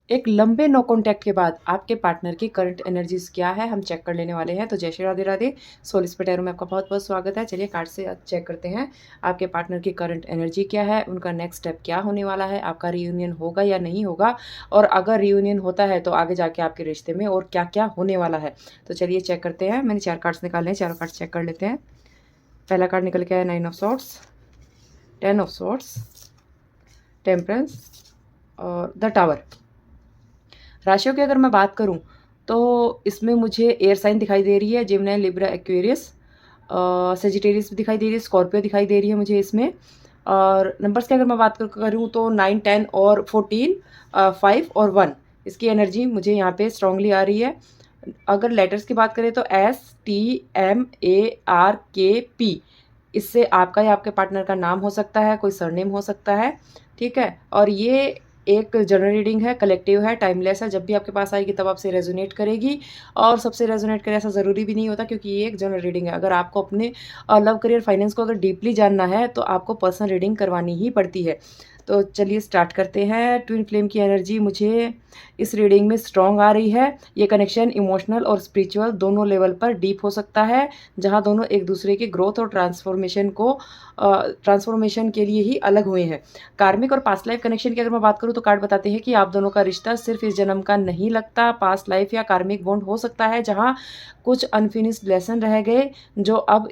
एक लंबे no contact के बाद आपके पार्टनर की करंट एनर्जीज़ क्या है, हम चेक कर लेने वाले हैं। तो जय श्री राधे राधे। सोल स्पैरो में आपका बहुत-बहुत स्वागत है। चलिए कार्ड से चेक करते हैं, आपके पार्टनर की करंट एनर्जी क्या है, उनका नेक्स्ट स्टेप क्या होने वाला है, आपका रियूनियन होगा या नहीं होगा, और अगर रियूनियन होता है तो आगे जाके आपके रिश्ते में और क्या-क्या होने वाला है। तो चलिए चेक करते हैं। मैंने 4 कार्ड्स निकाले हैं, चारों कार्ड्स चेक कर लेते हैं। पहला कार्ड निकल के आया 9 of swords, 10 of swords, temperance और द टावर। राशियों की अगर मैं बात करूं तो इसमें मुझे एयर साइन दिखाई दे रही है, जेमिनी, लिब्रा, एक्वेरियस, सेजिटेरियस भी दिखाई दे रही है, स्कॉर्पियो दिखाई दे रही है मुझे इसमें। और नंबर्स की अगर मैं बात करूं तो 9, 10 और 14, 5 और 1, इसकी एनर्जी मुझे यहाँ पे स्ट्रांगली आ रही है। अगर लेटर्स की बात करें तो STMARKP, इससे आपका या आपके पार्टनर का नाम हो सकता है, कोई सरनेम हो सकता है, ठीक है। और ये एक जनरल रीडिंग है, कलेक्टिव है, टाइमलेस है। जब भी आपके पास आएगी तब आपसे रेजोनेट करेगी, और सबसे रेजोनेट करे ऐसा ज़रूरी भी नहीं होता, क्योंकि ये एक जनरल रीडिंग है। अगर आपको अपने लव, करियर, फाइनेंस को अगर डीपली जानना है तो आपको पर्सनल रीडिंग करवानी ही पड़ती है। तो चलिए स्टार्ट करते हैं। ट्विन फ्लेम की एनर्जी मुझे इस रीडिंग में स्ट्रॉन्ग आ रही है। ये कनेक्शन इमोशनल और स्पिरिचुअल दोनों लेवल पर डीप हो सकता है, जहाँ दोनों एक दूसरे के ग्रोथ और ट्रांसफॉर्मेशन के लिए ही अलग हुए हैं। कार्मिक और पास्ट लाइफ कनेक्शन की अगर मैं बात करूँ तो कार्ड बताते हैं कि आप दोनों का रिश्ता सिर्फ इस जन्म का नहीं लगता, पास्ट लाइफ या कार्मिक बॉन्ड हो सकता है, जहाँ कुछ अनफिनिश्ड लेसन रह गए, जो अब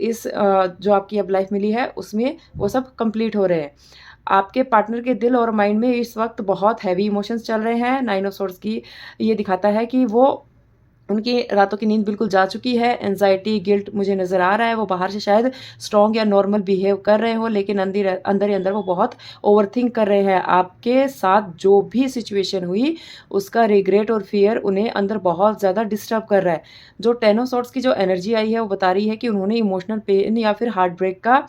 जो आपकी अब लाइफ मिली है उसमें वो सब कंप्लीट हो रहे हैं। आपके पार्टनर के दिल और माइंड में इस वक्त बहुत हैवी इमोशंस चल रहे हैं। 9 ऑफ सोर्ड्स की ये दिखाता है कि वो उनकी रातों की नींद बिल्कुल जा चुकी है। एंजाइटी, गिल्ट मुझे नज़र आ रहा है। वो बाहर से शायद स्ट्रॉन्ग या नॉर्मल बिहेव कर रहे हो, लेकिन अंदर ही अंदर वो बहुत ओवरथिंक कर रहे हैं। आपके साथ जो भी सिचुएशन हुई उसका रिग्रेट और फियर उन्हें अंदर बहुत ज़्यादा डिस्टर्ब कर रहा है। जो 10 ऑफ सॉर्ड्स की जो एनर्जी आई है वो बता रही है कि उन्होंने इमोशनल पेन या फिर हार्ट ब्रेक का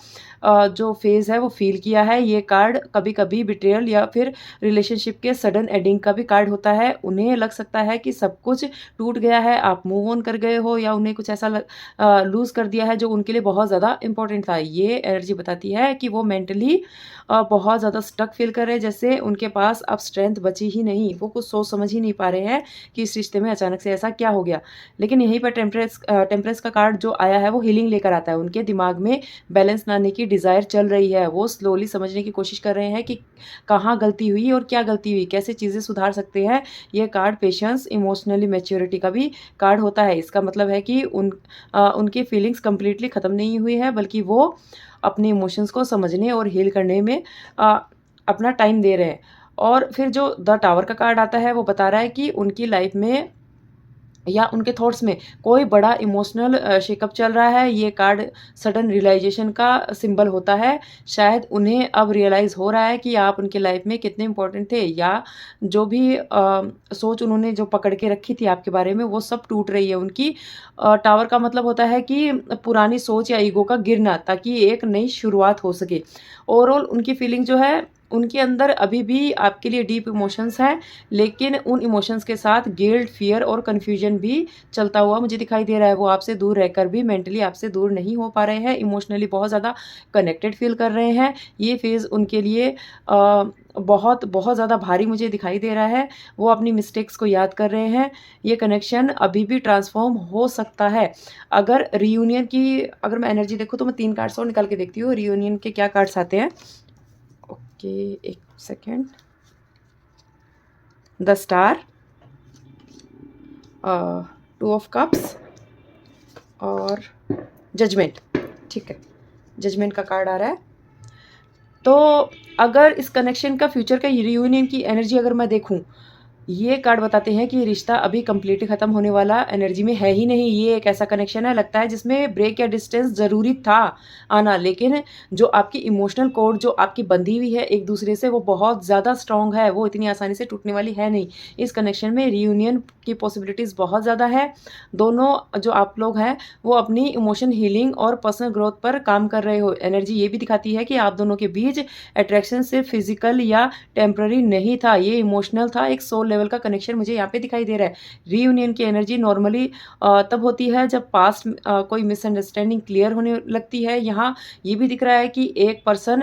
जो फेज़ है वो फील किया है। ये कार्ड कभी कभी बिट्रेयल या फिर रिलेशनशिप के सडन एंडिंग का भी कार्ड होता है। उन्हें लग सकता है कि सब कुछ टूट गया है, आप मूव ऑन कर गए हो, या उन्हें कुछ ऐसा लूज़ कर दिया है जो उनके लिए बहुत ज़्यादा इंपॉर्टेंट था। ये एनर्जी बताती है कि वो मेंटली बहुत ज़्यादा स्टक फील कर रहे हैं, जैसे उनके पास अब स्ट्रेंथ बची ही नहीं। वो कुछ सोच समझ ही नहीं पा रहे हैं कि इस रिश्ते में अचानक से ऐसा क्या हो गया। लेकिन यहीं पर टेम्परेंस का कार्ड जो आया है वो हीलिंग लेकर आता है। उनके दिमाग में बैलेंस लाने की डिज़ायर चल रही है। वो स्लोली समझने की कोशिश कर रहे हैं कि कहाँ गलती हुई और क्या गलती हुई, कैसे चीज़ें सुधार सकते हैं। ये कार्ड पेशेंस, इमोशनली मैच्योरिटी का भी कार्ड होता है। इसका मतलब है कि उनकी फीलिंग्स कंप्लीटली ख़त्म नहीं हुई है, बल्कि वो अपने इमोशंस को समझने और हील करने में अ, अपना टाइम दे रहे हैं। और फिर जो द टावर का कार्ड आता है वो बता रहा है कि उनकी लाइफ में या उनके थॉट्स में कोई बड़ा इमोशनल शेकअप चल रहा है। ये कार्ड सडन रियलाइजेशन का सिंबल होता है। शायद उन्हें अब रियलाइज़ हो रहा है कि आप उनके लाइफ में कितने इंपॉर्टेंट थे, या जो भी सोच उन्होंने जो पकड़ के रखी थी आपके बारे में वो सब टूट रही है उनकी। टावर का मतलब होता है कि पुरानी सोच या ईगो का गिरना, ताकि एक नई शुरुआत हो सके। ओवरऑल उनकी फीलिंग जो है, उनके अंदर अभी भी आपके लिए डीप इमोशंस हैं, लेकिन उन इमोशंस के साथ गिल्ट, फियर और कन्फ्यूजन भी चलता हुआ मुझे दिखाई दे रहा है। वो आपसे दूर रहकर भी मेंटली आपसे दूर नहीं हो पा रहे हैं, इमोशनली बहुत ज़्यादा कनेक्टेड फील कर रहे हैं। ये फेज़ उनके लिए बहुत बहुत ज़्यादा भारी मुझे दिखाई दे रहा है। वो अपनी मिस्टेक्स को याद कर रहे हैं। ये कनेक्शन अभी भी ट्रांसफॉर्म हो सकता है। अगर रियूनियन की अगर मैं एनर्जी देखूँ तो मैं 3 कार्ड्स और निकाल के देखती हूँ, रियूनियन के क्या कार्ड्स आते हैं। ओके, एक second. The star, 2 of cups और जजमेंट। ठीक है, जजमेंट का कार्ड आ रहा है। तो अगर इस कनेक्शन का फ्यूचर का रियूनियन की एनर्जी अगर मैं देखूं, ये कार्ड बताते हैं कि ये रिश्ता अभी कंप्लीटली ख़त्म होने वाला एनर्जी में है ही नहीं। ये एक ऐसा कनेक्शन है, लगता है जिसमें ब्रेक या डिस्टेंस ज़रूरी था आना, लेकिन जो आपकी इमोशनल कोड जो आपकी बंधी हुई है एक दूसरे से, वो बहुत ज़्यादा स्ट्रॉन्ग है। वो इतनी आसानी से टूटने वाली है नहीं। इस कनेक्शन में रियूनियन की पॉसिबिलिटीज़ बहुत ज़्यादा है। दोनों जो आप लोग हैं वो अपनी इमोशन हीलिंग और पर्सनल ग्रोथ पर काम कर रहे हो। एनर्जी ये भी दिखाती है कि आप दोनों के बीच अट्रैक्शन सिर्फ फिजिकल या टेम्पररी नहीं था, ये इमोशनल था। एक सोल लेवल का कनेक्शन मुझे यहाँ पे दिखाई दे रहा है। रीयूनियन की एनर्जी नॉर्मली तब होती है जब पास्ट कोई मिसअंडरस्टैंडिंग क्लियर होने लगती है। यहाँ ये भी दिख रहा है कि एक पर्सन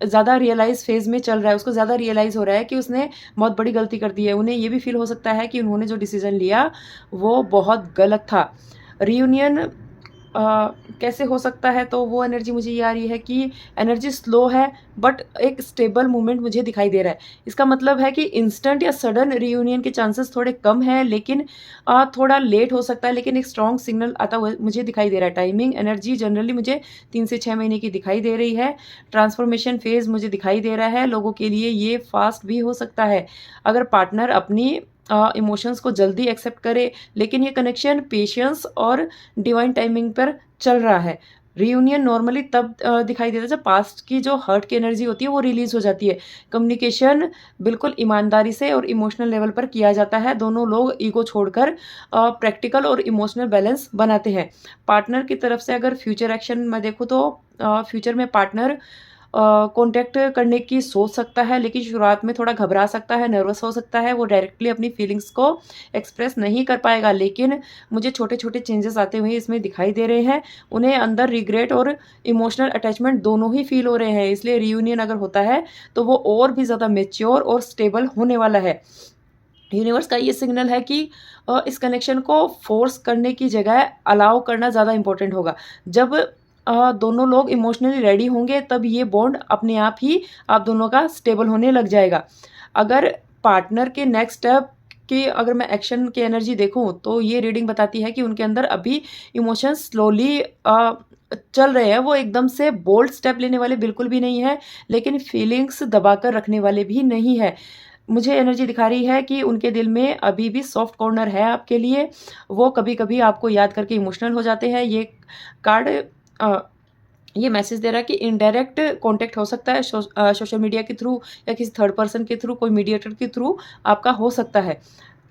ज़्यादा रियलाइज़ फेज़ में चल रहा है, उसको ज़्यादा रियलाइज़ हो रहा है कि उसने बहुत बड़ी गलती कर दी है। उन्हें ये भी फ़ील हो सकता है कि उन्होंने जो डिसीज़न लिया वो बहुत गलत था। रियूनियन कैसे हो सकता है, तो वो एनर्जी मुझे ये आ रही है कि एनर्जी स्लो है बट एक स्टेबल मूवमेंट मुझे दिखाई दे रहा है। इसका मतलब है कि इंस्टेंट या सडन रियूनियन के चांसेस थोड़े कम हैं, लेकिन थोड़ा लेट हो सकता है, लेकिन एक स्ट्रॉन्ग सिग्नल आता हुआ मुझे दिखाई दे रहा है। टाइमिंग एनर्जी जनरली मुझे 3 से 6 महीने की दिखाई दे रही है। ट्रांसफॉर्मेशन फेज़ मुझे दिखाई दे रहा है। लोगों के लिए ये फास्ट भी हो सकता है, अगर पार्टनर अपनी इमोशंस को जल्दी एक्सेप्ट करे, लेकिन ये कनेक्शन पेशेंस और डिवाइन टाइमिंग पर चल रहा है। रियूनियन नॉर्मली तब दिखाई देता है जब पास्ट की जो हर्ट की एनर्जी होती है वो रिलीज़ हो जाती है। कम्युनिकेशन बिल्कुल ईमानदारी से और इमोशनल लेवल पर किया जाता है। दोनों लोग ईगो छोड़कर प्रैक्टिकल और इमोशनल बैलेंस बनाते हैं। पार्टनर की तरफ से अगर फ्यूचर एक्शन मैं देखूँ तो फ्यूचर में पार्टनर कॉन्टैक्ट करने की सोच सकता है, लेकिन शुरुआत में थोड़ा घबरा सकता है, नर्वस हो सकता है, वो डायरेक्टली अपनी फीलिंग्स को एक्सप्रेस नहीं कर पाएगा। लेकिन मुझे छोटे-छोटे चेंजेस आते हुए इसमें दिखाई दे रहे हैं। उन्हें अंदर रिग्रेट और इमोशनल अटैचमेंट दोनों ही फ़ील हो रहे हैं, इसलिए रियूनियन अगर होता है, तो वो और भी ज़्यादा मैच्योर और स्टेबल होने वाला है। यूनिवर्स का ये सिग्नल है कि इस कनेक्शन को फ़ोर्स करने की जगह अलाउ करना ज़्यादा इम्पोर्टेंट होगा। जब दोनों लोग इमोशनली रेडी होंगे, तब ये बॉन्ड अपने आप ही आप दोनों का स्टेबल होने लग जाएगा। अगर पार्टनर के नेक्स्ट स्टेप की अगर मैं एक्शन की एनर्जी देखूँ, तो ये रीडिंग बताती है कि उनके अंदर अभी इमोशंस स्लोली चल रहे हैं। वो एकदम से बोल्ड स्टेप लेने वाले बिल्कुल भी नहीं हैं, लेकिन फीलिंग्स दबाकर रखने वाले भी नहीं हैं। मुझे एनर्जी दिखा रही है कि उनके दिल में अभी भी सॉफ्ट कॉर्नर है आपके लिए। वो कभी-कभी आपको याद करके इमोशनल हो जाते हैं। ये कार्ड अ, ये मैसेज दे रहा है कि इनडायरेक्ट कॉन्टैक्ट हो सकता है सोशल मीडिया के थ्रू या किसी थर्ड पर्सन के थ्रू, कोई मीडिएटर के थ्रू आपका हो सकता है।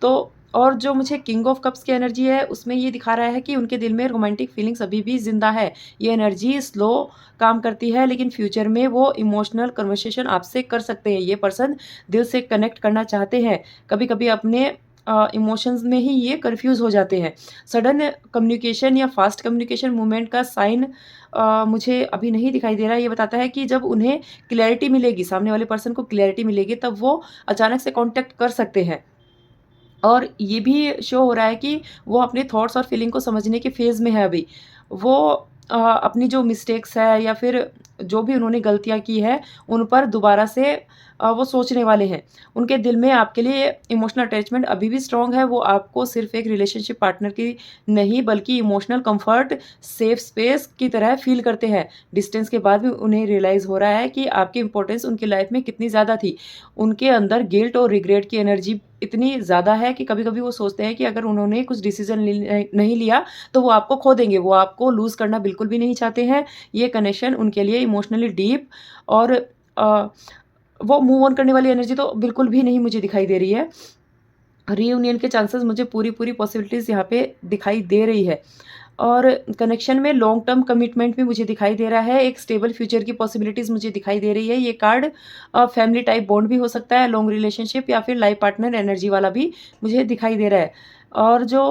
तो और जो मुझे किंग ऑफ कप्स की एनर्जी है, उसमें ये दिखा रहा है कि उनके दिल में रोमांटिक फीलिंग्स अभी भी ज़िंदा है। ये एनर्जी स्लो काम करती है, लेकिन फ्यूचर में वो इमोशनल कन्वर्सेशन आपसे कर सकते हैं। ये पर्सन दिल से कनेक्ट करना चाहते हैं। कभी-कभी अपने इमोशंस में ही ये कन्फ्यूज़ हो जाते हैं। सडन कम्युनिकेशन या फास्ट कम्युनिकेशन मूवमेंट का साइन मुझे अभी नहीं दिखाई दे रहा है। ये बताता है कि जब उन्हें क्लैरिटी मिलेगी, सामने वाले पर्सन को क्लैरिटी मिलेगी, तब वो अचानक से कॉन्टैक्ट कर सकते हैं। और ये भी शो हो रहा है कि वो अपने थॉट्स और फीलिंग को समझने के फ़ेज़ में है अभी। वो अपनी जो मिस्टेक्स है या फिर जो भी उन्होंने गलतियाँ की है, उन पर दोबारा से वो सोचने वाले हैं। उनके दिल में आपके लिए इमोशनल अटैचमेंट अभी भी स्ट्रॉन्ग है। वो आपको सिर्फ़ एक रिलेशनशिप पार्टनर की नहीं, बल्कि इमोशनल कम्फ़र्ट, सेफ स्पेस की तरह फ़ील करते हैं। डिस्टेंस के बाद भी उन्हें रियलाइज़ हो रहा है कि आपकी इम्पोर्टेंस उनकी लाइफ़ में कितनी ज़्यादा थी। उनके अंदर गिल्ट और रिग्रेट की एनर्जी इतनी ज़्यादा है कि कभी-कभी वो सोचते हैं कि अगर उन्होंने कुछ डिसीज़न नहीं लिया, तो वो आपको खो देंगे। वो आपको लूज़ करना बिल्कुल भी नहीं चाहते हैं। ये कनेक्शन उनके लिए इमोशनली डीप और अ, वो मूव ऑन करने वाली एनर्जी तो बिल्कुल भी नहीं मुझे दिखाई दे रही है। रीयूनियन के चांसेस मुझे पूरी-पूरी पॉसिबिलिटीज़ यहाँ पे दिखाई दे रही है। और कनेक्शन में लॉन्ग टर्म कमिटमेंट भी मुझे दिखाई दे रहा है, एक स्टेबल फ्यूचर की पॉसिबिलिटीज़ मुझे दिखाई दे रही है। ये कार्ड फैमिली टाइप बॉन्ड भी हो सकता है, लॉन्ग रिलेशनशिप या फिर लाइफ पार्टनर एनर्जी वाला भी मुझे दिखाई दे रहा है। और जो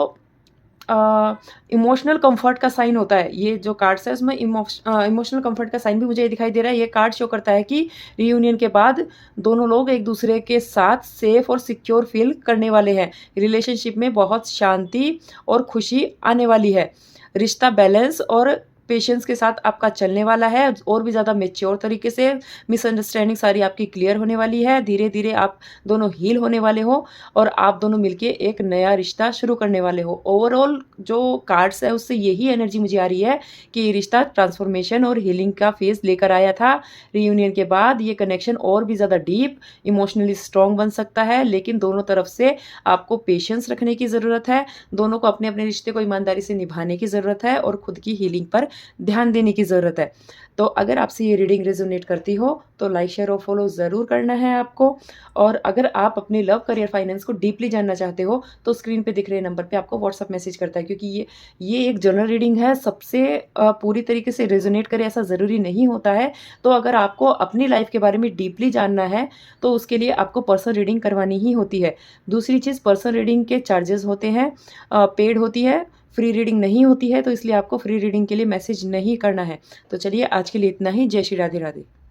इमोशनल कम्फर्ट का साइन होता है, ये जो कार्ड्स है उसमें इमोशनल कम्फर्ट का साइन भी मुझे दिखाई दे रहा है। ये कार्ड शो करता है कि रियूनियन के बाद दोनों लोग एक दूसरे के साथ सेफ और सिक्योर फील करने वाले हैं। रिलेशनशिप में बहुत शांति और खुशी आने वाली है। रिश्ता बैलेंस और पेशेंस के साथ आपका चलने वाला है, और भी ज़्यादा मैच्योर तरीके से मिसअंडरस्टैंडिंग सारी आपकी क्लियर होने वाली है। धीरे-धीरे आप दोनों हील होने वाले हो और आप दोनों मिलके एक नया रिश्ता शुरू करने वाले हो। ओवरऑल जो कार्ड्स है उससे यही एनर्जी मुझे आ रही है कि ये रिश्ता ट्रांसफॉर्मेशन और हीलिंग का फेज़ लेकर आया था। रियूनियन के बाद ये कनेक्शन और भी ज़्यादा डीप, इमोशनली स्ट्रॉन्ग बन सकता है, लेकिन दोनों तरफ से आपको पेशेंस रखने की ज़रूरत है। दोनों को अपने-अपने रिश्ते को ईमानदारी से निभाने की ज़रूरत है और खुद की हीलिंग पर ध्यान देने की ज़रूरत है। तो अगर आपसे ये रीडिंग रेज़ोनेट करती हो, तो लाइक, शेयर और फॉलो ज़रूर करना है आपको। और अगर आप अपने लव, करियर, फाइनेंस को डीपली जानना चाहते हो, तो स्क्रीन पे दिख रहे नंबर पे आपको व्हाट्सएप मैसेज करता है, क्योंकि ये एक जनरल रीडिंग है, सबसे पूरी तरीके से रेज़ोनेट करे ऐसा ज़रूरी नहीं होता है। तो अगर आपको अपनी लाइफ़ के बारे में डीपली जानना है, तो उसके लिए आपको पर्सनल रीडिंग करवानी ही होती है। दूसरी चीज़, पर्सनल रीडिंग के चार्जेज़ होते हैं, पेड होती है, फ्री रीडिंग नहीं होती है, तो इसलिए आपको फ्री रीडिंग के लिए मैसेज नहीं करना है। तो चलिए आज के लिए इतना ही। जय श्री राधे राधे।